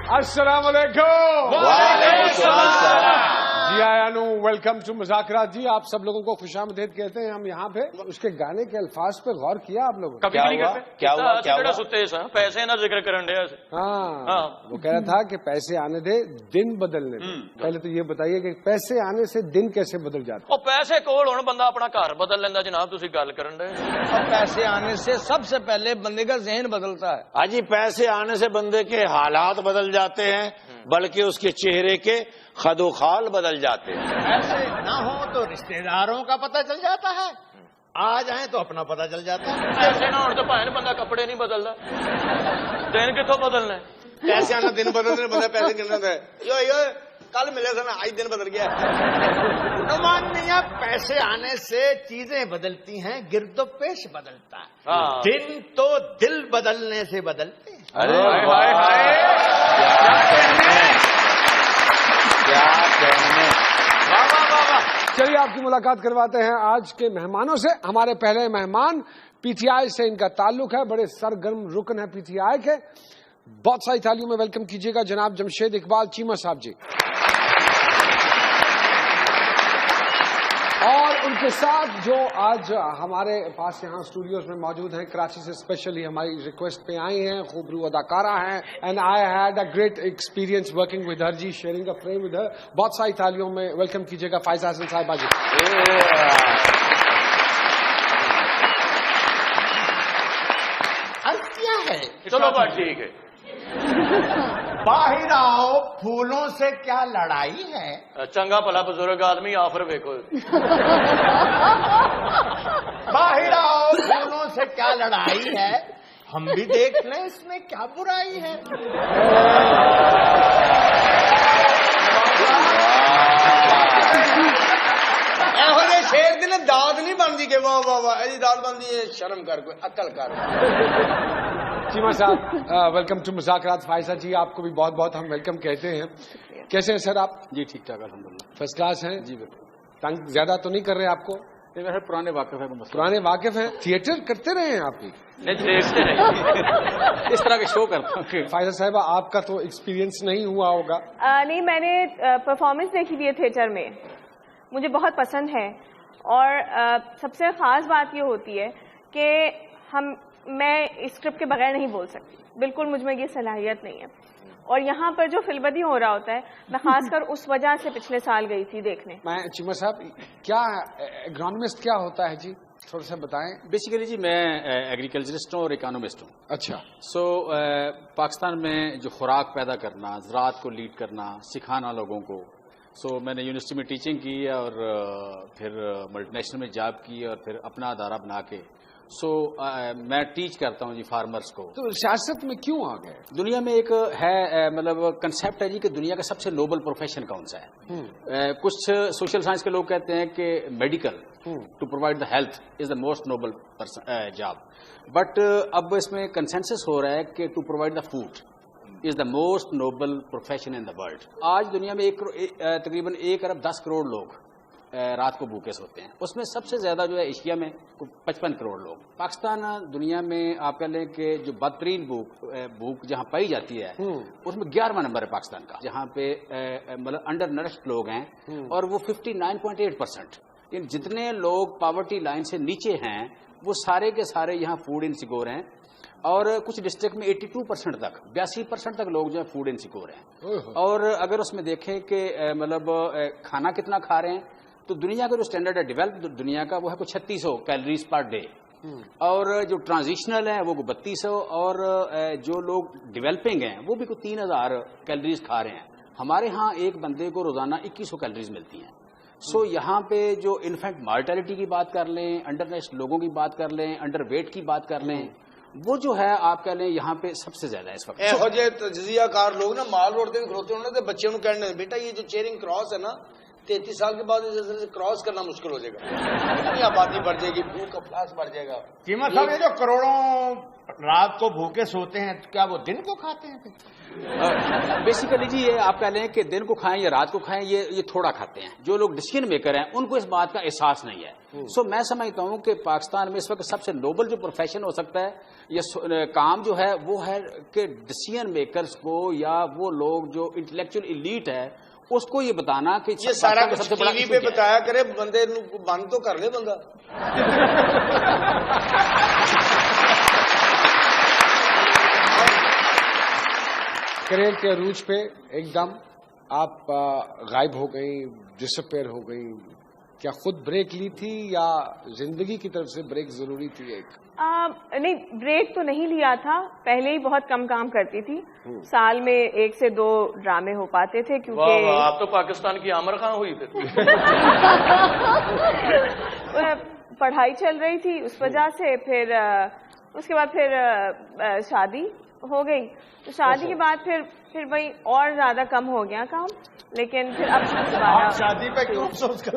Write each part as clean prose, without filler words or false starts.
अस्सलाम वालेकुम। जी आयानू, welcome to मुज़ाकरात। जी आप सब लोगों को खुशामदीद कहते हैं हम यहाँ पे। उसके गाने के अल्फाज पे गौर किया आप लोगों? कभी नहीं करते। क्या हुआ? पैसे ना जिक्र करन दे। हाँ, वो कह रहा था कि पैसे आने दे, दिन बदलने दे। पहले तो ये बताइए कि पैसे आने से दिन कैसे बदल जाते? और पैसे कोल होने बंदा अपना घर बदल लेंदा जनाब, तुसी गल करन दे। और पैसे आने से सबसे पहले बंदे का ज़हन बदलता है। हाजी, पैसे आने से बंदे के हालात बदल जाते हैं, बल्कि उसके चेहरे के खदोखाल बदल जाते हैं। ऐसे ना हो तो रिश्तेदारों का पता चल जाता है, आ जाए तो अपना पता चल जाता है। पैसे ना हो तो भाई बंदा कपड़े नहीं बदलता, दिन कितों बदलना है? पैसे आना दिन बदलने, बंदा पैसे गिनना है। यो कल मिले था ना, आज दिन बदल गया। नुमान मियां, पैसे आने से चीजें बदलती हैं, गिरदोपेश बदलता है। दिन तो दिल बदलने से बदलते हैं। अरे हाय हाय, क्या कहने। चलिए आपकी मुलाकात करवाते हैं आज के मेहमानों से। हमारे पहले मेहमान पीटीआई से इनका ताल्लुक है, बड़े सरगर्म रुकन है पीटीआई के। बहुत सारी तालियों में वेलकम कीजिएगा जनाब जमशेद इकबाल चीमा साहब जी। और उनके साथ जो आज हमारे पास यहाँ स्टूडियोज में मौजूद हैं, कराची से स्पेशली हमारी रिक्वेस्ट पे आई हैं, खूबरू अदाकारा हैं। And I had a great experience working with her ji, sharing a frame with her. बहुत सारी तालियों में वेलकम कीजिएगा फायजा हसन साहिबा जी। क्या है? चलो बात ठीक है। बाहर आओ, फूलों से क्या लड़ाई है? चंगा भला बुजुर्ग आदमी आफर देखो। बाहर आओ, फूलों से क्या लड़ाई है? हम भी देख लें इसमें क्या बुराई है। शेर दिन दाद नहीं बनती के वाह वाह वाह, ऐसी दाद बनती है, शर्म कर, कोई अक्ल कर। चीमा साहब वेलकम टू मुज़ाकरात। फायजा जी आपको भी बहुत बहुत हम वेलकम कहते हैं। कैसे हैं सर आप? जी ठीक ठाक अल्हम्दुलिल्लाह, फर्स्ट क्लास हैं जी। बिल्कुल तंग ज्यादा तो नहीं कर रहे आपको? मेरे पुराने वाकिफ है, पुराने वाकिफ हैं। थिएटर करते रहे हैं आप भी? नहीं देखते नहीं, इस तरह के शो करता हूँ। फायजा साहिबा आपका तो एक्सपीरियंस नहीं हुआ होगा? नहीं, मैंने परफॉर्मेंस देखी हुई है थिएटर में, मुझे बहुत पसंद है। और सबसे ख़ास बात ये होती है कि मैं स्क्रिप्ट के बगैर नहीं बोल सकती, बिल्कुल मुझ में ये सलाहियत नहीं है। और यहाँ पर जो फिल्मबदी हो रहा होता है, मैं खासकर उस वजह से पिछले साल गई थी देखने। मैं चीमा साहब, क्या एग्रोनॉमिस्ट क्या होता है जी, थोड़ा सा बताएं। बेसिकली जी मैं एग्रीकल्चरिस्ट हूँ और इकोनॉमिस्ट हूँ। अच्छा। पाकिस्तान में जो खुराक पैदा करना, ज़राअत को लीड करना, सिखाना लोगों को। मैंने यूनिवर्सिटी में टीचिंग की और फिर मल्टीनेशनल में जॉब की और फिर अपना अदारा बना के मैं टीच करता हूँ जी फार्मर्स को। तो सियासत में क्यों आ गए? दुनिया में एक है मतलब कंसेप्ट है जी कि दुनिया का सबसे नोबल प्रोफेशन कौन सा है। कुछ सोशल साइंस के लोग कहते हैं कि medical to provide the health is the most noble job, but अब इसमें कंसेंसस हो रहा है कि to provide the food is the most noble profession in the world. आज दुनिया में तकरीबन 1 अरब 10 करोड़ लोग रात को भूखे सोते हैं, उसमें सबसे ज्यादा जो है एशिया में 55 करोड़ लोग। पाकिस्तान दुनिया में आप कह लें कि जो बदतरीन भूख जहां पाई जाती है उसमें 11वां नंबर है पाकिस्तान का, जहां पे मतलब अंडर नरिश्ड लोग हैं और वो 59.8%। जितने लोग पॉवर्टी लाइन से नीचे हैं वो सारे के सारे यहाँ फूड इनसिक्योर हैं। और कुछ डिस्ट्रिक्ट में 82% तक 82% तक लोग जो है फूड इनसिक्योर हैं। और अगर उसमें देखें कि मतलब खाना कितना खा रहे हैं, तो दुनिया का जो स्टैंडर्ड है डेवलप्ड दुनिया का वो है कुछ 3600 कैलोरीज पर डे, और जो ट्रांजिशनल है वो 3200, और जो लोग डेवलपिंग हैं वो भी कुछ 3000 कैलोरीज खा रहे हैं। हमारे यहाँ एक बंदे को रोजाना 2100 कैलोरीज मिलती हैं। यहाँ पे जो इन्फेंट मार्टेलिटी की बात कर लें, अंडर नेस्ट लोगों की बात कर लें, अंडर वेट की बात कर लें, वो जो है आप कह लें यहाँ पे सबसे ज्यादा है इस वक्त। जजिया कार लोग ना माल रोड पे भी खड़ोते होने, बच्चे कहने बेटा ये जो चेयरिंग क्रॉस है ना, 33 साल के बाद इस तरह से क्रॉस करना मुश्किल हो जाएगा, इतनी आबादी बढ़ जाएगी, भूख का फ्लास बढ़ जाएगा। चीमा साहब, ये जो करोड़ों रात को भूखे सोते हैं, क्या वो दिन को खाते हैं? बेसिकली जी, ये आप कह लें कि दिन को खाएं या रात को खाएं, ये थोड़ा खाते हैं। जो लोग डिसीजन मेकर हैं उनको इस बात का एहसास नहीं है। सो मैं समझता हूं कि पाकिस्तान में इस वक्त सबसे नोबल जो प्रोफेशन हो सकता है या काम जो है वो है कि डिसीजन मेकर्स को या वो लोग जो इंटेलेक्चुअल इलीट है उसको ये बताना कि ये सारा कुछ टीवी पे बताया करे, बंदे बंद तो कर ले बंदा। करियर के अरूज पे एकदम आप गायब हो गई, डिसअपेयर हो गई, क्या खुद ब्रेक ली थी या जिंदगी की तरफ से ब्रेक जरूरी थी? एक नहीं, ब्रेक तो नहीं लिया था, पहले ही बहुत कम काम करती थी। साल में 1 से 2 ड्रामे हो पाते थे, क्योंकि आप तो पाकिस्तान की आमिर खान हुई फिर। पढ़ाई चल रही थी उस वजह से, फिर उसके बाद फिर शादी हो गई, तो शादी के बाद फिर वही और ज्यादा कम हो गया काम, लेकिन फिर अब दोबारा शादी पे क्यों अफसोस कर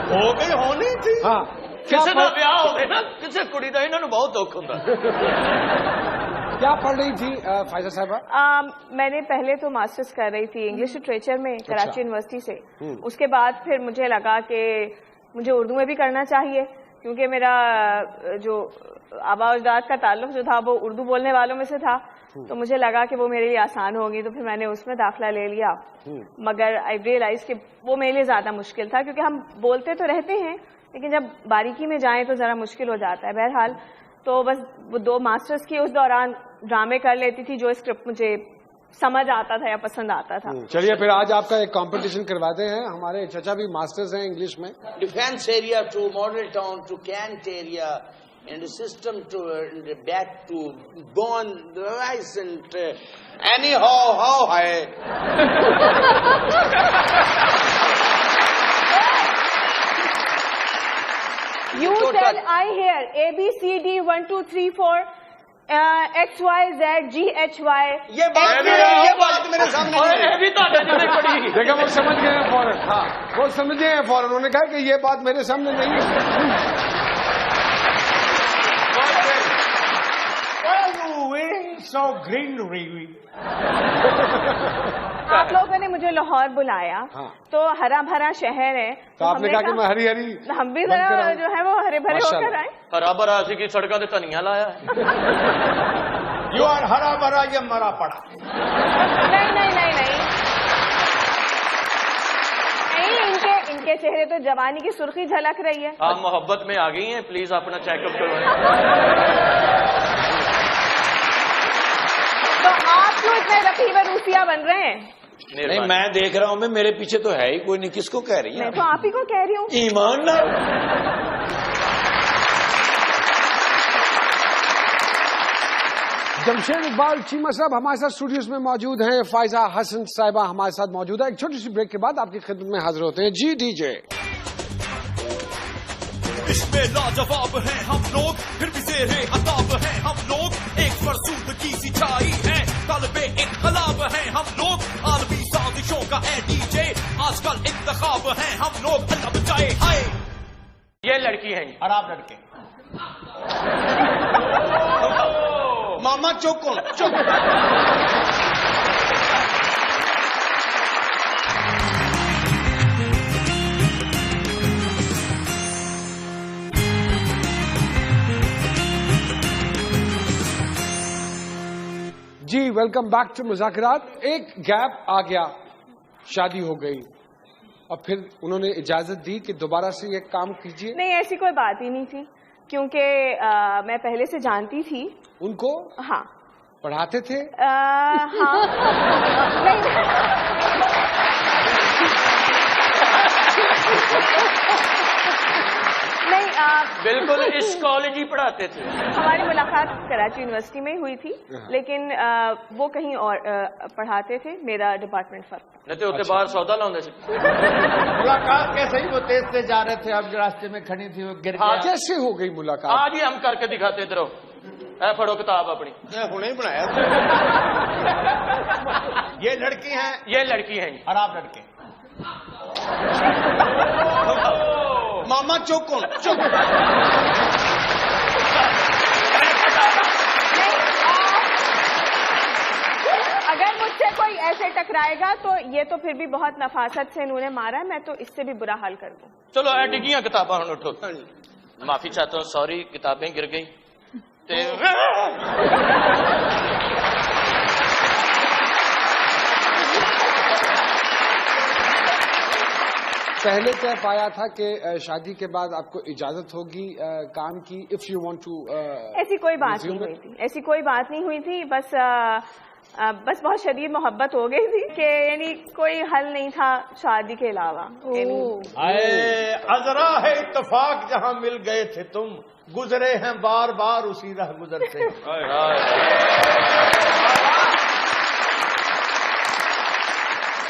हो गई होनी थी। हाँ, ਕਿਸੇ ਦਾ ਵਿਆਹ ਹੋਵੇ ਨਾ ਕਿਸੇ ਕੁੜੀ ਦਾ ਇਹਨਾਂ ਨੂੰ ਬਹੁਤ ਦੁੱਖ ਹੁੰਦਾ। क्या पढ़ रही थी फायजा साहिबा? मैंने पहले तो मास्टर्स कर रही थी इंग्लिश लिटरेचर में कराची यूनिवर्सिटी से। उसके बाद फिर मुझे लगा कि मुझे उर्दू में भी करना चाहिए, क्योंकि मेरा जो आबा अजदाद का ताल्लुक जो था वो उर्दू बोलने वालों में से था, तो मुझे लगा कि वो मेरे लिए आसान होगी, तो फिर मैंने उसमें दाखिला ले लिया। मगर आई रियलाइज कि वो मेरे लिए ज्यादा मुश्किल था, क्योंकि हम बोलते तो रहते हैं लेकिन जब बारीकी में जाएं तो जरा मुश्किल हो जाता है। बहरहाल तो बस वो 2 मास्टर्स की उस दौरान ड्रामे कर लेती थी, जो स्क्रिप्ट मुझे समझ आता था या पसंद आता था। चलिए फिर आज आपका एक कंपटीशन करवाते हैं। हमारे चचा भी मास्टर्स हैं इंग्लिश में। Defence area to Model Town to Cantt area and the system to back to born license anyhow how high. You tell I hear A B C D 1 2 3 4 X Y Z G H Y. ये बात मेरे सामने ये भी तो नहीं पड़ी। देखा, वो समझ गए हैं फौरन। हाँ, वो समझ गए हैं फौरन। उन्होंने कहा कि ये बात मेरे सामने नहीं है। So green. आप लोगों ने मुझे लाहौर बुलाया, हाँ। तो हरा भरा शहर है, तो आपने कहा कि मैं हरी हरी हम भी जरा जो है वो हरे भरे होकर आए। हरा भरा सी की सड़कों पे धनिया लाया है। यू आर हरा भरा, ये मरा पड़ा। नहीं, इनके चेहरे तो जवानी की सुर्खी झलक रही है। आप मोहब्बत में आ गई हैं, प्लीज अपना चेकअप करवाएं। तो आप क्यों इतने रफीवा रूसिया बन रहे हैं? नहीं, मैं देख रहा हूँ, मैं मेरे पीछे तो है ही कोई नहीं, किसको कह रही है? मैं तो आप ही को कह रही हूँ। ईमान ना। जमशेद इकबाल चीमा साहब हमारे साथ स्टूडियोज में मौजूद हैं। फायजा हसन साहिबा हमारे साथ मौजूद है। एक छोटी सी ब्रेक के बाद आपकी खिदमत में हाजिर होते हैं। जी डीजे। इसमें लाजवाब हैं हम लोग, फिर भी ज़ेरे अताब हैं हम लोग, एक फरसूद की सिंचाई है, तलबे इनकलाब हैं हम लोग, आलमी साजिशों का है डीजे, आजकल इंतखाब हैं हम लोग, अल्लाह बचाए हाय। ये लड़की है और आप लड़के। मामा चुप कौन? चुप। जी वेलकम बैक टू मुज़ाकिरात। एक गैप आ गया, शादी हो गई, और फिर उन्होंने इजाजत दी कि दोबारा से ये काम कीजिए। नहीं, ऐसी कोई बात ही नहीं थी, क्योंकि मैं पहले से जानती थी उनको। हाँ, पढ़ाते थे? हाँ। नहीं, बिल्कुल इस कॉलेज ही पढ़ाते थे। हमारी मुलाकात कराची यूनिवर्सिटी में हुई थी, लेकिन वो कहीं और पढ़ाते थे, मेरा डिपार्टमेंट फर्क था। नहीं तो उसके बाहर सौदा लाਉਂਦੇ ਸੀ। मुलाकात कैसे ही वो तेज से जा रहे थे, अब रास्ते में खड़ी थी, वो गिर गया। कैसे हो गई मुलाकात? आज ही हम करके दिखाते इधर आओ, ऐ फड़ो किताब अपनी। हुने ही बनाया। ये लड़की हैं, ये लड़की है और आप लड़के। मामा चुप कौन चुप अगर मुझसे कोई ऐसे टकराएगा तो ये तो फिर भी बहुत नफासत से इन्होंने मारा है, मैं तो इससे भी बुरा हाल कर दूं। चलो ऐ डिगियां किताबां हुण उठो। माफी चाहता हूँ, सॉरी किताबें गिर गई। पहले तय पाया था कि शादी के बाद आपको इजाजत होगी काम की, इफ यू वांट टू। ऐसी कोई बात नहीं हुई थी, ऐसी कोई बात नहीं हुई थी, बस बहुत शदीद मोहब्बत हो गई थी कि यानी कोई हल नहीं था शादी के अलावा। अजरा है इत्तेफाक जहां मिल गए थे तुम, गुजरे हैं बार बार उसी राह गुजरते।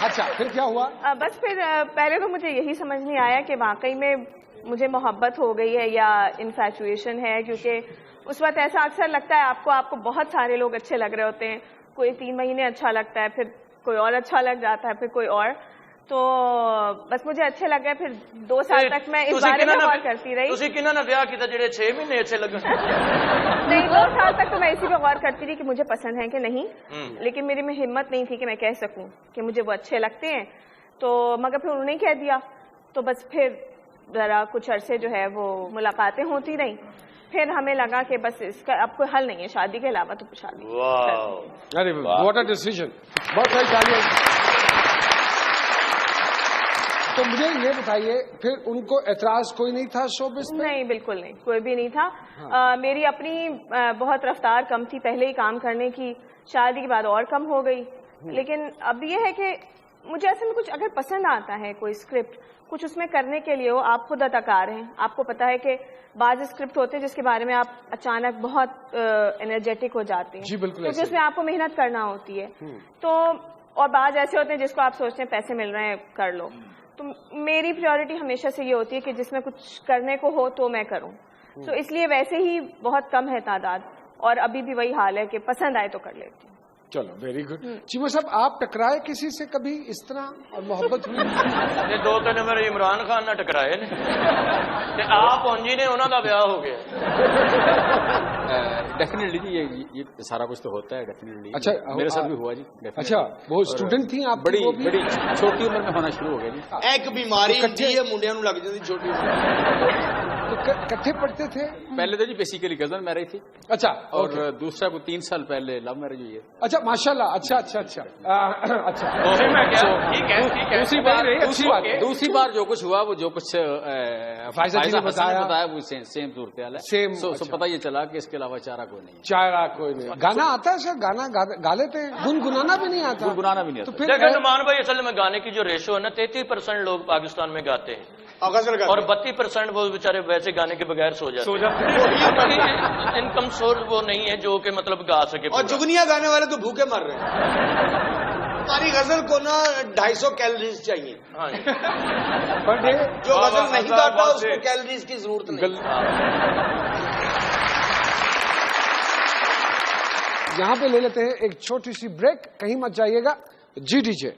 अच्छा फिर क्या हुआ? बस फिर पहले तो मुझे यही समझ नहीं आया कि वाकई में मुझे मोहब्बत हो गई है या इन्फैचुएशन है, क्योंकि उस वक्त ऐसा अक्सर लगता है आपको बहुत सारे लोग अच्छे लग रहे होते हैं, कोई 3 महीने अच्छा लगता है, फिर कोई और अच्छा लग जाता है, फिर कोई और, तो बस मुझे अच्छे लग गए। फिर 2 साल तक मैं इस बारे में गौर करती रही। तुसी किन्ना ना ब्याह कीता जेड़े 6 महीने अच्छे लगे? नहीं, 2 साल तक तो मैं इसी पे गौर करती रही कि मुझे पसंद है कि नहीं, लेकिन मेरी में हिम्मत नहीं थी कि मैं कह सकूं कि मुझे वो अच्छे लगते हैं। तो मगर फिर उन्होंने कह दिया, तो बस फिर जरा कुछ अरसे जो है वो मुलाकातें होती रही, फिर हमें लगा कि बस इसका अब कोई हल नहीं है शादी के अलावा, तो शादी। अरे व्हाट अ डिसीजन, बहुत सही तालियां। तो मुझे ये बताइए, फिर उनको एतराज कोई नहीं था शोबिज़ में? नहीं, बिल्कुल नहीं, कोई भी नहीं था। मेरी अपनी बहुत रफ्तार कम थी पहले ही काम करने की, शादी के बाद और कम हो गई। लेकिन अब ये है कि मुझे ऐसे में कुछ अगर पसंद आता है कोई स्क्रिप्ट, कुछ उसमें करने के लिए हो, आप खुद अदाकार हैं, आपको पता है कि बाज़ स्क्रिप्ट होते हैं जिसके बारे में आप अचानक बहुत एनर्जेटिक हो जाते हैं, जी बिल्कुल, क्योंकि उसमें आपको मेहनत करना होती है। तो और बाज़ ऐसे होते हैं जिसको आप सोचते हैं पैसे मिल रहे हैं कर लो। तो मेरी प्रायोरिटी हमेशा से ये होती है कि जिसमें कुछ करने को हो तो मैं करूं। तो इसलिए वैसे ही बहुत कम है तादाद, और अभी भी वही हाल है कि पसंद आए तो कर लेती हूँ। चलो वेरी गुड। चीमा साहब, आप टकराए किसी से कभी इस तरह और मोहब्बत हुई? ये 2-3 मेरे इमरान खान ना टकराए ने, ते आप जी ने उन्हों का ब्याह हो गया। डेफिनेटली जी, ये सारा कुछ तो होता है डेफिनेटली। अच्छा, मेरे साथ भी हुआ जी। अच्छा, वो स्टूडेंट थी आप? बड़ी छोटी उम्र में होना शुरू हो गया जी। एक बीमारी होती है मुंडिया नूं लग जाती छोटी उम्र। तो इकट्ठे पढ़ते थे? पहले तो जी बेसिकली कजन मैरिज थी। अच्छा, और दूसरा को 3 साल पहले लव मैरिज हुई है। अच्छा माशाल्लाह, अच्छा अच्छा अच्छा अच्छा। दूसरी बार जो कुछ हुआ, वो जो कुछ फायजा जी ने बताया वो सेम सूरत हाल है। सेम। पता ये चला कि इसके अलावा चारा कोई नहीं। चारा कोई नहीं। गाना आता है सर? गाना गा लेते हैं? गुनगुनाना भी नहीं आता? गुनगुनाना भी नहीं आता। तो फिर देखो नुमान भाई, असल में गाने की जो रेशो है ना, 33% लोग पाकिस्तान में गाते हैं और 32% वो बेचारे वैसे गाने के बगैर सो जाते हैं। इनकम सोर्स वो नहीं है जो कि मतलब गा सके। और जुगनिया गाने वाले तो भूखे मर रहे हैं। हमारी गजल को ना 250 कैलोरीज चाहिए। हाँ जी। पर डे जो गजल नहीं गाता उसको कैलोरीज की जरूरत नहीं। यहाँ पे ले लेते हैं एक छोटी सी ब्रेक, कहीं मत जाइएगा। जी डीजे।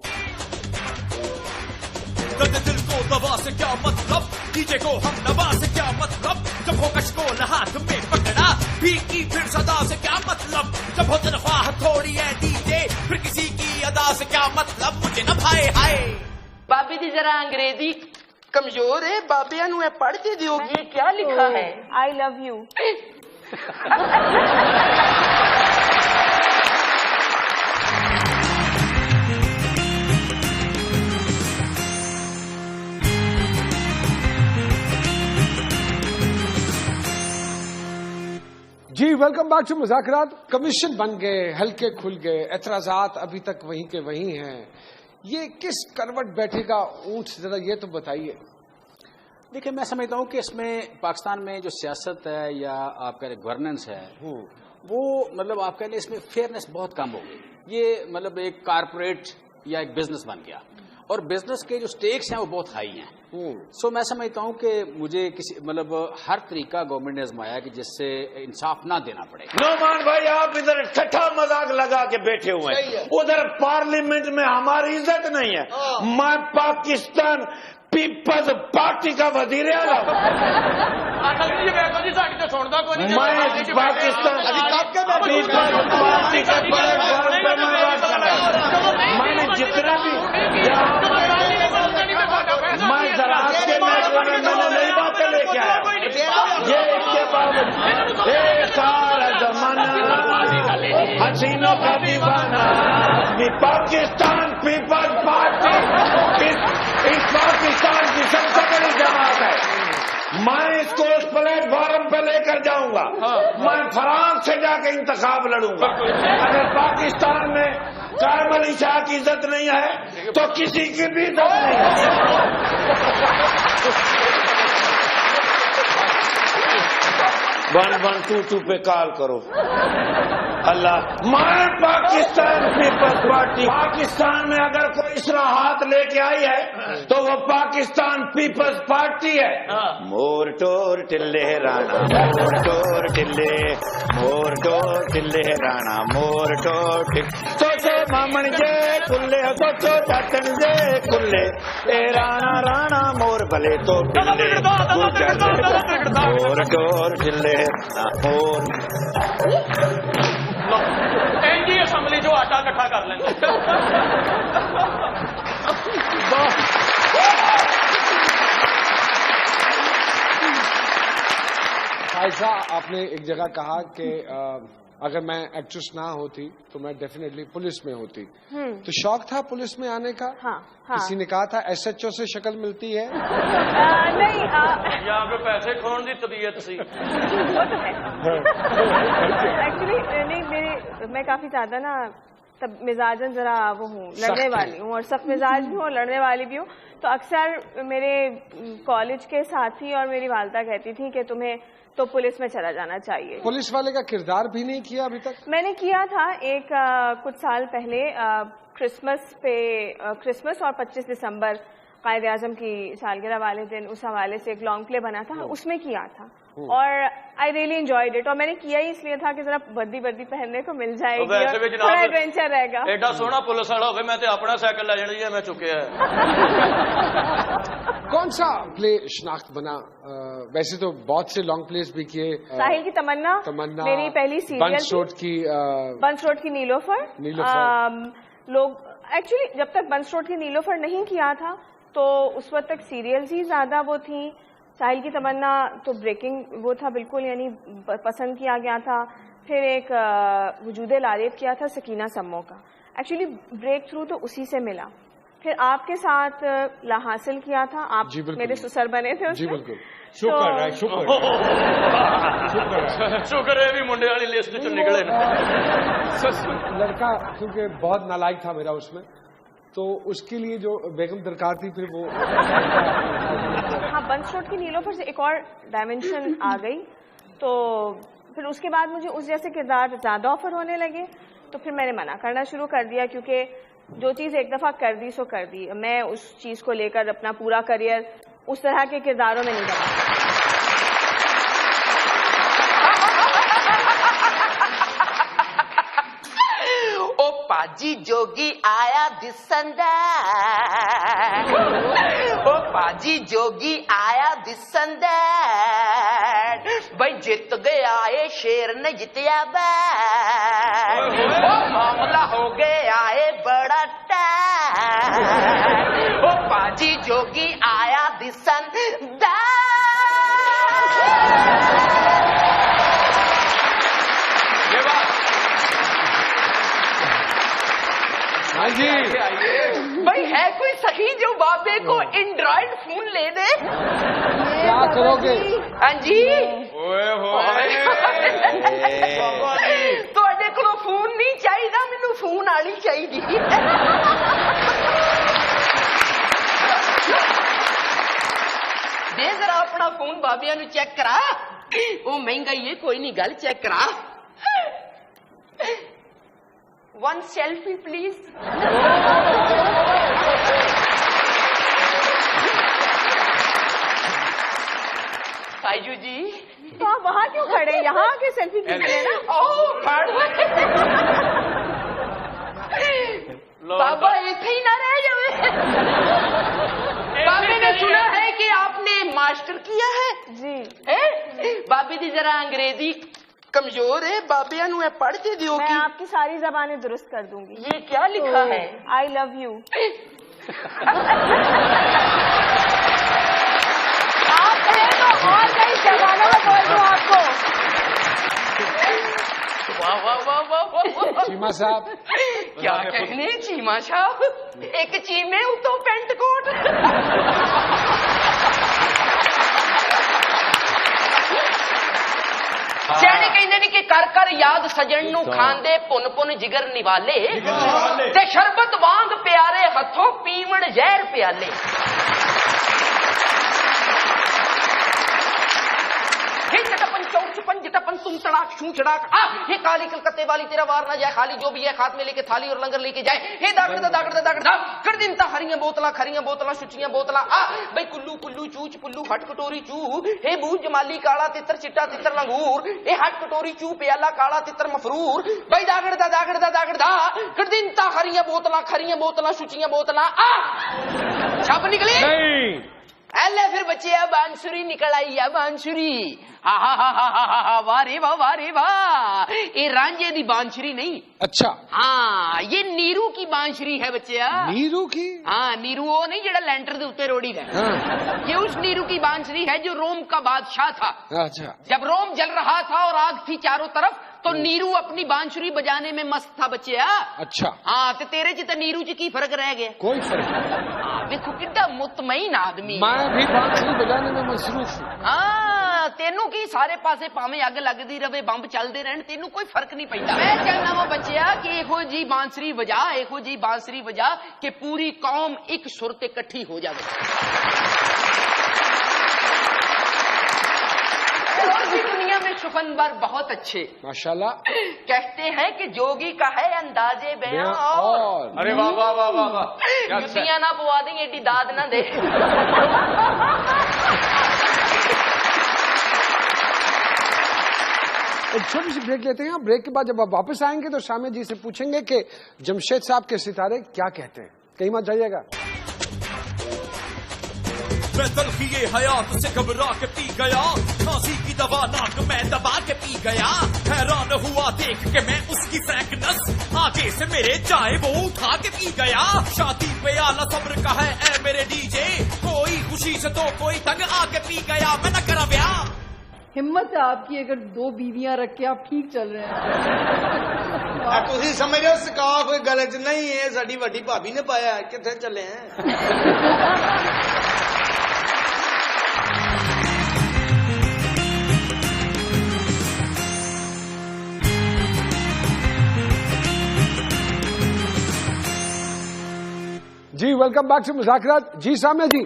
दिल को दवा से क्या मतलब, डीजे को हम नवा से क्या मतलब, जब हो कश को हाथ में पकड़ा भीगी फिर सदा से क्या मतलब, जब हो तनख्वाह थोड़ी है डीजे फिर किसी की अदा से क्या मतलब, मुझे न भाई हाय। बाबी दी जरा अंग्रेजी कमजोर है, बाबिया नू पढ़ के दियो ये क्या लिखा है। I love you. जी वेलकम बैक टू मुज़ाकरात। कमीशन बन गए, हल्के खुल गए, एतराजात अभी तक वहीं के वहीं हैं। ये किस करवट बैठेगा ऊंट, जरा ये तो बताइए। देखिए, मैं समझता हूँ कि इसमें पाकिस्तान में जो सियासत है या आप कह रहे गवर्नेंस है, वो मतलब आप कह रहे इसमें फेयरनेस बहुत कम हो गई। ये मतलब एक कारपोरेट या एक बिजनेस बन गया, اور بزنس کے جو سٹیکس ہیں وہ بہت ہائی ہیں. سو میں سمجھتا ہوں کہ مجھے کسی مطلب ہر طریقہ گورنمنٹ نے آزمایا کہ جس سے انصاف نہ دینا پڑے. نعمان بھائی آپ ادھر ٹھٹھا مذاق لگا کے بیٹھے ہوئے ہیں, ادھر پارلیمنٹ میں ہماری عزت نہیں ہے. میں پاکستان پیپلز پارٹی کا وزیر اعظم, میں پاکستان پیپلز پارٹی کا میں نے جتنے بھی میں زراعت کے محکمے میں نے نئی باتیں لے کے آیا. یہ اس کے باوجود ایک سارا زمانہ حسینوں کا دیوانہ پاکستان پیپلز پارٹی اس پاکستان کی سب سے بڑی جماعت ہے. میں اس کو اس پلیٹ فارم پہ لے کر جاؤں گا. میں فرانس سے جا کے انتخاب لڑوں گا. اگر پاکستان میں کارم علی شاہ کی عزت نہیں ہے تو کسی کی بھی عزت نہیں ہے. 1122 پہ کال کرو. اللہ میں پاکستان پیپلز پارٹی پاکستان میں اگر کوئی اصلاحات لے کے آئی ہے تو وہ پاکستان پیپلز پارٹی ہے. مور ٹور ٹلے رانا مور ٹور ٹلے مور ٹور ٹلے رانا مور ٹور سوچو مامن جے کلے سوچو چاچن جے کلے اے رانا رانا مور بلے تو ٹلے مور ٹور ٹلے مور جی اسمبلی جو آٹا اکٹھا کر لیں گے. ایسا آپ نے ایک جگہ کہا کہ اگر میں ایکٹریس نہ ہوتی تو میں ڈیفینیٹلی پولیس میں ہوتی. تو شوق تھا پولیس میں آنے کا؟ کسی نے کہا تھا ایس ایچ او سے شکل ملتی ہے؟ نہیں, یہاں پہ پیسے کھون دی طبیعت سی ایکچولی نہیں, میں کافی زیادہ نا مزاجن ذرا وہ ہوں, لڑنے والی ہوں, اور سخت مزاج بھی ہوں, لڑنے والی بھی ہوں. تو اکثر میرے کالج کے ساتھی اور میری والدہ کہتی تھی کہ تمہیں تو پولیس میں چلا جانا چاہیے. پولیس والے کا کردار بھی نہیں کیا ابھی تک؟ میں نے کیا تھا ایک کچھ سال پہلے, کرسمس اور 25 دسمبر قائد اعظم کی سالگرہ والے دن, اس حوالے سے ایک لانگ پلے بنا تھا, اس میں کیا تھا. اور آئی ریئلی انجوائڈ اٹ. اور میں نے کیا ہی اس لیے تھا کہ ذرا وردی پہننے کو مل جائے گی, تھوڑا ایڈونچر رہے گا. ایڈا سونا پولیس والا ہوگا, میں تو اپنا سائیکل لے جانا جی میں چکیا ہے. کون سا پلے شناخت بنا؟ ویسے تو بہت سے لانگ پلیز بھی کیے. ساحل کی تمنا میری پہلی سیریل بنس روڈ کی نیلوفر. لوگ ایکچولی جب تک بنس روڈ کی نیلوفر نہیں کیا تھا تو اس وقت تک سیریلز ہی زیادہ وہ تھیں. ساحل کی تمنا تو بریکنگ وہ تھا بالکل, یعنی پسند کیا گیا تھا. پھر ایک وجود لاریب کیا تھا سکینہ سمو کا, ایکچولی بریک تھرو تو اسی سے ملا. پھر آپ کے ساتھ لا حاصل کیا تھا, آپ میرے سسر بنے تھے. جی بالکل, شکر ہے بھی منڈے والی لسٹ چ نکلے. لڑکا کیونکہ بہت نالائق تھا میرا اس میں, تو اس کے لیے جو بیگم درکار تھی پھر وہ ہاں بنس روڈ کی نیلوفر سے ایک اور ڈائمینشن آ گئی. تو پھر اس کے بعد مجھے اس جیسے کردار زیادہ آفر ہونے لگے, تو پھر میں نے منع کرنا شروع کر دیا, کیونکہ جو چیز ایک دفعہ کر دی سو کر دی. میں اس چیز کو لے کر اپنا پورا کریئر اس طرح کے کرداروں میں نہیں بنا. او پاجی جوگی آیا دسندا, او پاجی جوگی آیا دسندا, بھائی جت گیا اے شیر نے جتیا با, معاملہ ہو گیا اے بڑا ٹائم, او پاجی جوگی آیا دسندا. بھائی ہے کوئی سخی جو بابے کو اینڈرائڈ فون لے دے؟ کیا کرو گے؟ ہاں جی تھوڑے کو فون نہیں چاہیے, مینو فون والی چاہیے. دے ذرا اپنا فون بابیا نو چیک کرا, وہ مہنگا ہی ہے, کوئی نہیں گل چیک کرا. One selfie, please. आयु जी तो आप वहाँ क्यों खड़े हैं? यहाँ आके सेल्फी खींचिए ना। बाबा इथे ही ना रह जावे। बाबे ने सुना है कि आपने मास्टर किया है जी। बाबी दी जरा अंग्रेजी कमजोर है, बाबिया नु पढ़ते दियो। मैं आपकी सारी जबानें दुरुस्त कर दूंगी। ये क्या लिखा है? I love you. आप कहें तो और कई जबानों में बोल दूं आपको। वाह वाह वाह वाह वाह। चीमा साहब क्या कहने चीमा साहब, एक चीमे उतो पेंट कोट। ਸਿਆਣੇ ਕਹਿੰਦੇ ਨੇ ਕਿ ਕਰ ਕਰ ਯਾਦ ਸਜਣ ਨੂੰ ਖਾਂਦੇ ਪੁੰਨ ਪੁੰਨ ਜਿਗਰ ਨਿਵਾਲੇ ਤੇ ਸ਼ਰਬਤ ਵਾਂਗ ਪਿਆਰੇ ਹੱਥੋਂ ਪੀਵਣ ਜ਼ਹਿਰ ਪਿਆਲੇ। पंच टपन तुम तड़ाक छू छड़ाक हे काली कलकत्ते वाली तेरा वार ना जाए, खाली जो भी है हाथ में लेके थाली और लंगर लेके जाए। हे दागड़ कर दिन ता हरियां बोतला शुचियां बोतला भाई कुल्लू कुल्लू चूच पुल्लू हट कटोरी चू। हे बूझ जमाली काला तितर चिट्टा तितर लंगूर। हे हट कटोरी चू प्याला काला तितर मफरूर। भाई दागड़ कर दिन ता हरियां बोतला शुचियां बोतला छाप निकली नहीं। अल्ले फिर बच्चे बांसुरी निकल आई है बांसुरी। हा हा हा हा हा हा वाह रे वाह। ये रांझे दी बांसुरी नहीं। अच्छा हाँ ये नीरू की बांसुरी है बच्चे। नीरू की? हाँ नीरू वो नहीं जेड़ा लेंटर दे उत्ते रोड़ी है। ये उस नीरू की बांसुरी है जो रोम का बादशाह था। अच्छा। जब रोम जल रहा था और आग थी चारों तरफ तो नीरू अपनी बांसुरी बजाने में मस्त था बच्चे। अच्छा हाँ तो तेरे च नीरू च की फर्क रह गया? कोई फर्क नहीं। देखो कितना मुतमईन आदमी। मैं भी बांसुरी बजाने में मसरूफ हूँ। हाँ तेनू की सारे पासे भावें अग लगती रहे बंब चलते रहन तेनू कोई फर्क नहीं पैंदा। मैं कहना वा बच्चिया कि एहो जी बांसुरी बजा कि पूरी कौम एक सुर ते इकट्ठी हो जाए। और भी दुनिया में सुफनवर बहुत अच्छे माशाल्लाह। कहते हैं कि जोगी का है अंदाजे बयां और अरे वाह वाह वाह वाह वाह। जुतियां ना पवा देंगे एडी दाद ना दे। एक छोटी सी ब्रेक लेते हैं। ब्रेक के बाद जब आप वापस आएंगे तो शामिर जी से पूछेंगे कि जमशेद साहब के सितारे क्या कहते हैं। कहीं मत जाइएगा। मैं तलखिए हयात से घबरा के पी गया, खांसी की दवा नाक में दबा के पी गया। हैरान हुआ देख के मैं उसकी फ्रैंकनेस, आगे से मेरे चाय वो उठा के पी गया। शादी पे आला सब्र का है ऐ मेरे डीजे, कोई खुशी से तो कोई तंग आके पी गया। मैं न करा ब्याह। हिम्मत है आपकी अगर 2 बीवियां रख के आप ठीक चल रहे हैं। तुसी समझ रहे हो स्काफ गले च नहीं है, साडी वड्डी भाभी ने पाया है। किथे चले हैं? जी वेलकम बैक टू मुज़ाकरात। जी सामने जी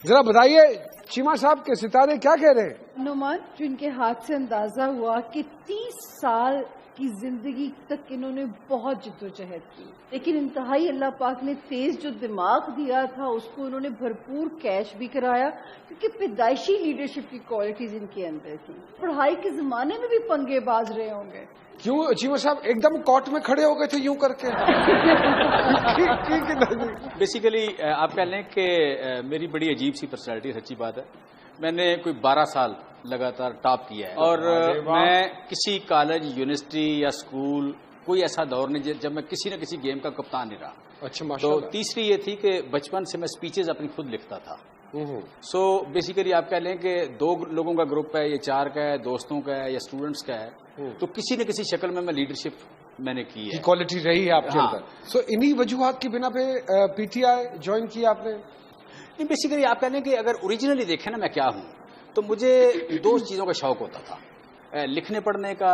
जरा बताइए चीमा साहब के सितारे क्या कह रहे हैं? नुमान जिनके हाथ से अंदाजा हुआ कि 30 साल की जिंदगी तक इन्होंने बहुत जिद्दोजहद की, लेकिन इंतहाई अल्लाह पाक ने तेज जो दिमाग दिया था उसको उन्होंने भरपूर कैश भी कराया, क्योंकि पैदाइशी लीडरशिप की क्वालिटीज इनके अंदर थी। पढ़ाई के जमाने में भी पंगेबाज रहे होंगे। क्यों चीमा साहब एकदम कोर्ट में खड़े हो गए थे यूं करके? बेसिकली आप कह लें कि मेरी बड़ी अजीब सी पर्सनैलिटी, सच्ची बात है। मैंने कोई 12 साल लगातार टॉप किया है और मैं किसी कॉलेज यूनिवर्सिटी या स्कूल कोई ऐसा दौर नहीं जब मैं किसी न किसी गेम का कप्तान नहीं रहा। अच्छा तो तीसरी ये थी कि बचपन से मैं स्पीचेज अपनी खुद लिखता था। सो बेसिकली आप कह लें कि 2 लोगों का ग्रुप है, ये 4 का है, दोस्तों का है या स्टूडेंट्स का है, तो किसी न किसी शक्ल में मैं लीडरशिप मैंने की है। क्वालिटी रही है आपके अंदर। सो इन्हीं वजूहात की बिना पे पीटीआई ज्वाइन किया आपने? नहीं, बेसिकली आप कह लें कि अगर ओरिजिनली देखें ना मैं क्या हूँ, तो मुझे 2 चीज़ों का शौक होता था, लिखने पढ़ने का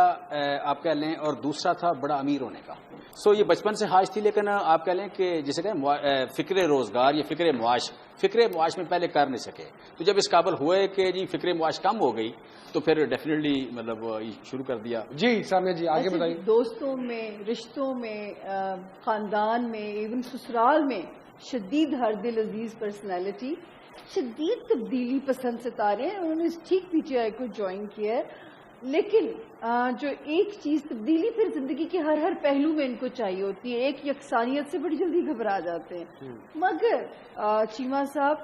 आप कह लें, और दूसरा था बड़ा अमीर होने का। सो ये बचपन से ख्वाहिश थी, लेकिन आप कह लें कि जिसे कहें फ़िक्र रोज़गार या फ़िक्र मुआश में पहले कर नहीं सके। तो जब इस काबिल हुए कि जी फ़िक्र मुआश कम हो गई तो फिर डेफिनेटली मतलब शुरू कर दिया। जी सामने जी आगे बताइए। दोस्तों में, रिश्तों में, खानदान में, इवन ससुराल में शदीद हर दिल अजीज पर्सनैलिटी, شدید تبدیلی پسند ستارے ہیں. انہوں نے ٹھیک PTI کو جوائن کیا ہے, لیکن جو ایک چیز تبدیلی پھر زندگی کے ہر پہلو میں ان کو چاہیے ہوتی ہے. ایک یکسانیت سے بڑی جلدی گھبرا جاتے ہیں. مگر چیمہ صاحب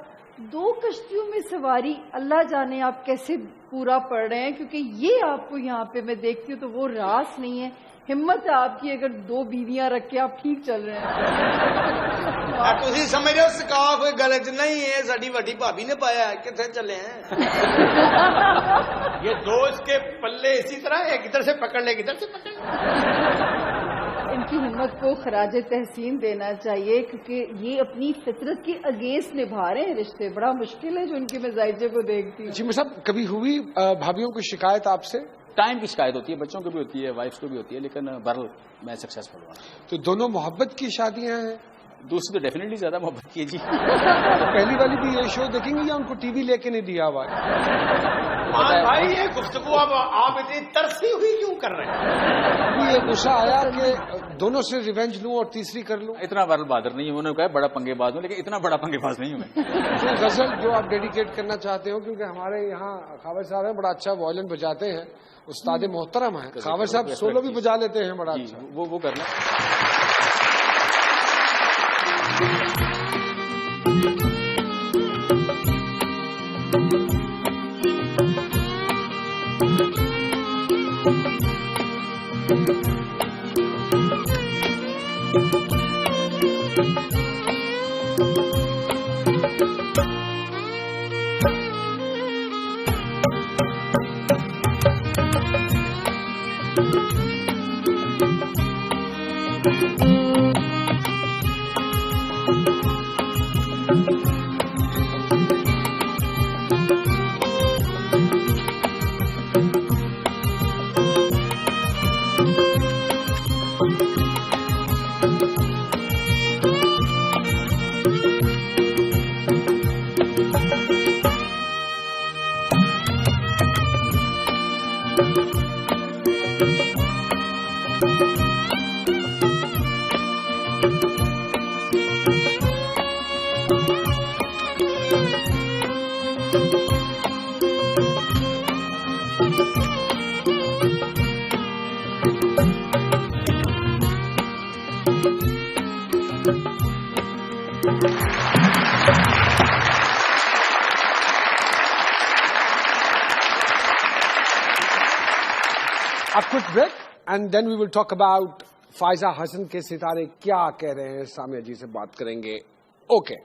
2 کشتیوں میں سواری اللہ جانے آپ کیسے پورا پڑ رہے ہیں, کیونکہ یہ آپ کو یہاں پہ میں دیکھتی ہوں تو وہ راس نہیں ہے. ہمت ہے آپ کی اگر 2 بیویاں رکھ کے آپ ٹھیک چل رہے ہیں. تھی سمجھ رہے ہو سکا کوئی غلط نہیں ہے, ساری وڈی بھابی نے پایا ہے. کتنے چلے ہیں یہ 2 اس کے پلے اسی طرح, ایک ادھر سے پکڑ لے ایک ادھر سے پکڑ لے. ان کی ہمت کو خراج تحسین دینا چاہیے, کیونکہ یہ اپنی فطرت کے اگینسٹ نبھا رہے ہیں رشتے. بڑا مشکل ہے جو ان کے میں زائجے کو دیکھتی ہوں. جی میں صاحب کبھی ہوئی بھابھیوں کی شکایت آپ سے؟ ٹائم کی شکایت ہوتی ہے, بچوں کو بھی ہوتی ہے, وائفس کو بھی ہوتی ہے, لیکن بہرحال میں سکسیسفل ہوں. تو دونوں محبت کی شادیاں ہیں؟ دوسری تو ڈیفینیٹلی زیادہ محبت کی ہے جی. پہلی والی بھی یہ شو دیکھیں گے یا ان کو ٹی وی لے کے نہیں دیا ہوا ہے؟ بھائی یہ گفتگو اب آپ اتنی ترسی ہوئی کیوں کر رہے ہیں؟ یہ غصہ آیا کہ دونوں سے ریونج لوں اور تیسری کر لوں. اتنا بہرحال بہادر نہیں ہوں, انہوں نے کہا بڑا پنگے باز ہوں, لیکن اتنا بڑا پنگے باز نہیں ہوں میں. جو غزل جو آپ ڈیڈیکیٹ کرنا چاہتے ہو, کیونکہ ہمارے یہاں خاور صاحب ہیں, بڑا اچھا وائلن بجاتے ہیں, استاد محترم ہیں. خاور صاحب سولو بھی بجا لیتے ہیں بڑا اچھا. وہ کرنا. A quick break and then we will talk about Faiza حسن کے ستارے کیا کہہ رہے ہیں. سامیہ جی سے بات کریں گے. اوکے.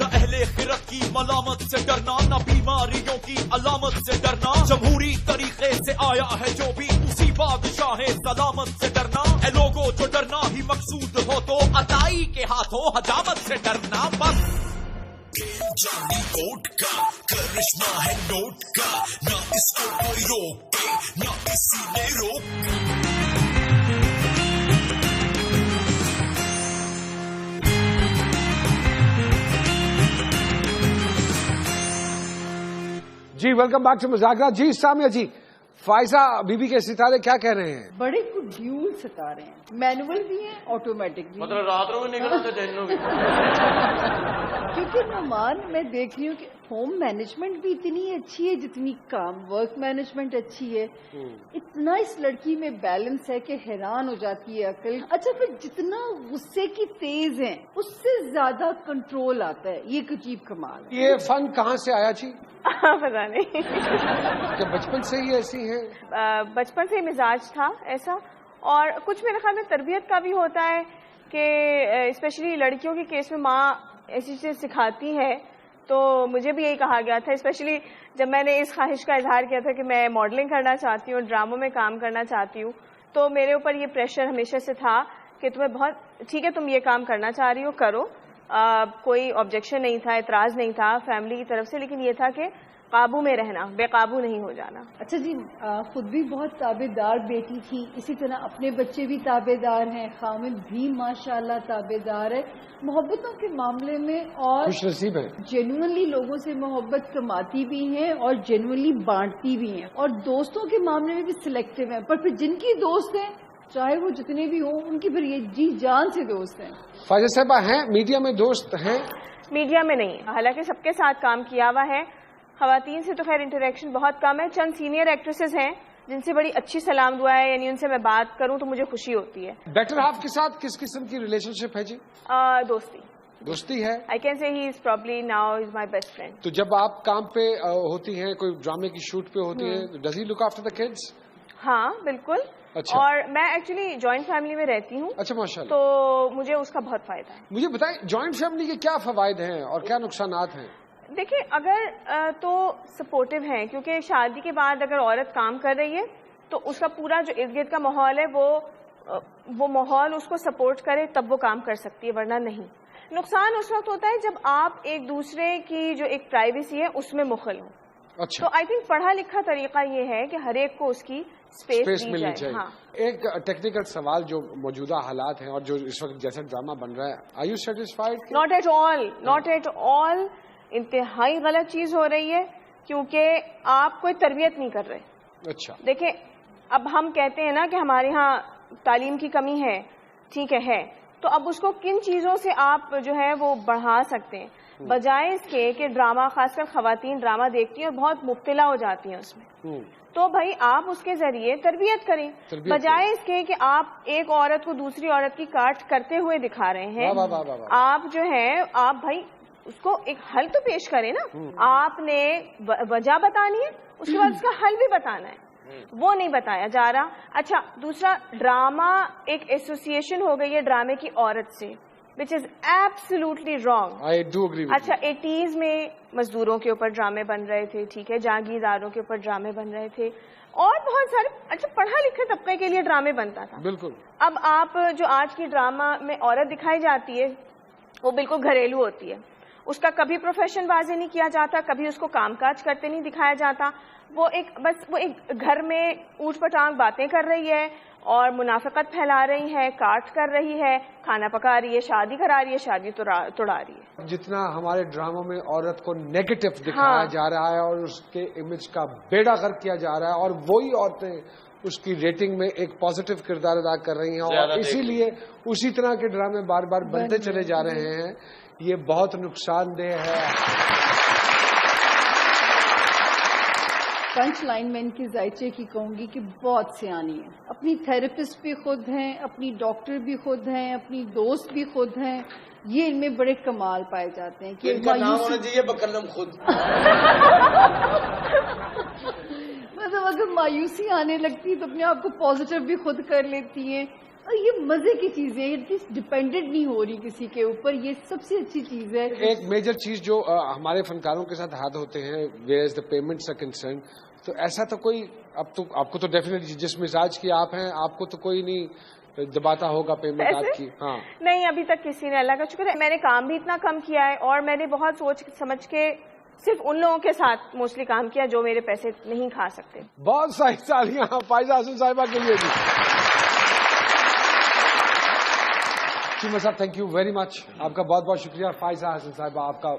نہ اہل خرد کی ملامت سے ڈرنا, نہ بیماریوں کی علامت سے ڈرنا, جمہوری طریقے سے آیا ہے جو بھی اسی بادشاہ سلامت سے ڈرنا. اے لوگوں جو ڈرنا ہی مقصود ہو تو عطائی کے ہاتھوں حجامت سے ڈرنا. بس جانی کوٹ کا کرشمہ ہے نوٹ کا, نہ اس کو کوئی روکے نہ کسی نے روک. جی ویلکم بیک ٹو مذاکرات. جی سامیہ جی, فائزہ بی بی کے ستارے کیا کہہ رہے ہیں؟ بڑے کچھ ڈیول ستارے ہیں, مینول بھی ہیں, آٹومیٹک بھی. مطلب رات رو بھی نکلتے دن بھی. کیونکہ نعمان میں دیکھ رہی ہوں کہ ہوم مینجمنٹ بھی اتنی اچھی ہے جتنی کام ورک مینجمنٹ اچھی ہے. اتنا اس لڑکی میں بیلنس ہے کہ حیران ہو جاتی ہے عقل. اچھا پھر جتنا غصے کی تیز ہے اس سے زیادہ کنٹرول آتا ہے. یہ ایک عجیب کمال ہے. یہ فن کہاں سے آیا جی؟ پتا نہیں, کہ بچپن سے ہی ایسی ہے؟ بچپن سے مزاج تھا ایسا, اور کچھ میرے خیال میں تربیت کا بھی ہوتا ہے کہ اسپیشلی لڑکیوں کے کیس میں ماں ایسی چیز سکھاتی ہے. تو مجھے بھی یہی کہا گیا تھا, اسپیشلی جب میں نے اس خواہش کا اظہار کیا تھا کہ میں ماڈلنگ کرنا چاہتی ہوں, ڈراموں میں کام کرنا چاہتی ہوں, تو میرے اوپر یہ پریشر ہمیشہ سے تھا کہ تمہیں بہت ٹھیک ہے تم یہ کام کرنا چاہ رہی ہو کرو. کوئی آبجیکشن نہیں تھا, اعتراض نہیں تھا فیملی کی طرف سے, لیکن یہ تھا کہ قابو میں رہنا, بے قابو نہیں ہو جانا. اچھا جی, خود بھی بہت تابع دار بیٹی تھی, اسی طرح اپنے بچے بھی تابع دار ہیں, خامد بھی ماشاءاللہ تابع دار ہے. محبتوں کے معاملے میں اور خوش نصیب ہے, جینوئنلی لوگوں سے محبت کماتی بھی ہیں اور جینوئنلی بانٹتی بھی ہیں, اور دوستوں کے معاملے میں بھی سلیکٹو ہیں. پر پھر جن کی دوست ہیں چاہے وہ جتنے بھی ہوں ان کی پھر یہ جی جان سے دوست ہیں. فائزہ صاحبہ ہیں میڈیا میں دوست ہیں؟ میڈیا میں نہیں. حالانکہ سب کے ساتھ کام کیا ہوا ہے. خواتین سے تو خیر انٹریکشن بہت کم ہے. چند سینئر ایکٹریسز ہیں جن سے بڑی اچھی سلام دعا ہے, یعنی ان سے میں بات کروں تو مجھے خوشی ہوتی ہے. بیٹر ہاف کے ساتھ کس قسم کی ریلیشن شپ ہے جی؟ دوستی ہے. I can say he is probably now is my best friend. تو جب آپ کام پہ ہوتی ہیں, کوئی ڈرامے کی شوٹ پہ ہوتی ہیں, does he look after the kids? ہاں بالکل. اچھا. اور میں ایکچولی جوائنٹ فیملی میں رہتی ہوں. اچھا ماشاء اللہ. تو مجھے اس کا بہت فائدہ ہے. مجھے بتائیں جوائنٹ فیملی کے کیا فوائد ہیں اور کیا نقصانات ہیں؟ دیکھیں اگر تو سپورٹیو ہیں, کیونکہ شادی کے بعد اگر عورت کام کر رہی ہے تو اس کا پورا جو ارد گرد کا ماحول ہے وہ ماحول اس کو سپورٹ کرے تب وہ کام کر سکتی ہے, ورنہ نہیں. نقصان اس وقت ہوتا ہے جب آپ ایک دوسرے کی جو ایک پرائیویسی ہے اس میں مخل ہوں. اچھا. تو آئی تھنک پڑھا لکھا طریقہ یہ ہے کہ ہر ایک کو اس کی اسپیس ملنی چاہیے. ہاں. ایک ٹیکنیکل سوال, جو موجودہ حالات ہیں اور جو اس وقت جیسا ڈرامہ بن رہا ہے, are you satisfied? Not at all, not at all. انتہائی غلط چیز ہو رہی ہے کیونکہ آپ کوئی تربیت نہیں کر رہے. اچھا. دیکھیں اب ہم کہتے ہیں نا کہ ہمارے ہاں تعلیم کی کمی ہے, ٹھیک ہے, تو اب اس کو کن چیزوں سے آپ جو ہے وہ بڑھا سکتے ہیں, بجائے اس کے کہ ڈرامہ, خاص کر خواتین ڈرامہ دیکھتی ہیں اور بہت مبتلا ہو جاتی ہیں اس میں, تو بھائی آپ اس کے ذریعے تربیت کریں, بجائے اس کے کہ آپ ایک عورت کو دوسری عورت کی کاٹ کرتے ہوئے دکھا رہے ہیں. آپ جو ہے آپ بھائی اس کو ایک حل تو پیش کریں نا. آپ نے وجہ بتانی ہے, اس کے بعد اس کا حل بھی بتانا ہے, وہ نہیں بتایا جا رہا. اچھا دوسرا, ڈرامہ ایک ایسوسیشن ہو گئی ہے ڈرامے کی عورت سے, which is absolutely wrong. I do agree with you. اچھا 80s میں مزدوروں کے اوپر ڈرامے بن رہے تھے, ٹھیک ہے, جاگیرداروں کے اوپر ڈرامے بن رہے تھے, اور بہت سارے اچھا پڑھا لکھے طبقے کے لیے ڈرامے بنتا تھا. بالکل. اب آپ جو آج کی ڈرامہ میں عورت دکھائی جاتی ہے وہ بالکل گھریلو ہوتی ہے, اس کا کبھی پروفیشن واضح نہیں کیا جاتا, کبھی اس کو کام کاج کرتے نہیں دکھایا جاتا. وہ ایک گھر میں اوٹ پٹانگ باتیں کر رہی ہے اور منافقت پھیلا رہی ہے, کاٹ کر رہی ہے, کھانا پکا رہی ہے, شادی کرا رہی ہے, شادی توڑا رہی ہے. جتنا ہمارے ڈراموں میں عورت کو نیگیٹو دکھایا جا رہا ہے اور اس کے امیج کا بیڑا غرق کیا جا رہا ہے, اور وہی عورتیں اس کی ریٹنگ میں ایک پازیٹیو کردار ادا کر رہی ہیں, اور اسی لیے اسی طرح کے ڈرامے بار بار بنتے چلے جا رہے ہیں. یہ بہت نقصان دہ ہے. پنچ لائن میں ان کی ذائچے کی کہوں گی کہ بہت سیانی ہے. اپنی تھراپسٹ بھی خود ہیں, اپنی ڈاکٹر بھی خود ہیں, اپنی دوست بھی خود ہیں. یہ ان میں بڑے کمال پائے جاتے ہیں کہ ان کا نام ہونا چاہیے بکلم خود. مطلب اگر مایوسی آنے لگتی ہے تو اپنے آپ کو پازیٹیو بھی خود کر لیتی ہیں, اور یہ مزے کی چیز ہے, ڈپینڈنٹ نہیں ہو رہی کسی کے اوپر. یہ سب سے اچھی چیز ہے. ایک میجر چیز جو ہمارے فنکاروں کے ساتھ حد ہوتے ہیں, where is the payments are concern, تو ایسا تو کوئی اب تو آپ کو تو ڈیفینیٹلی جس مزاج کی آپ ہیں آپ کو تو کوئی نہیں دباتا ہوگا پیمنٹ آپ کی. ہاں نہیں, ابھی تک کسی نے, اللہ کا شکر ہے, میں نے کام بھی اتنا کم کیا ہے, اور میں نے بہت سوچ سمجھ کے صرف ان لوگوں کے ساتھ موسٹلی کام کیا جو میرے پیسے نہیں کھا سکتے. بہت ساری تالیاں فائزہ حسن صاحبہ کے لیے بھی. شیما صاحب تھینک یو ویری مچ, آپ کا بہت بہت شکریہ. فائزہ حسن صاحبہ آپ کا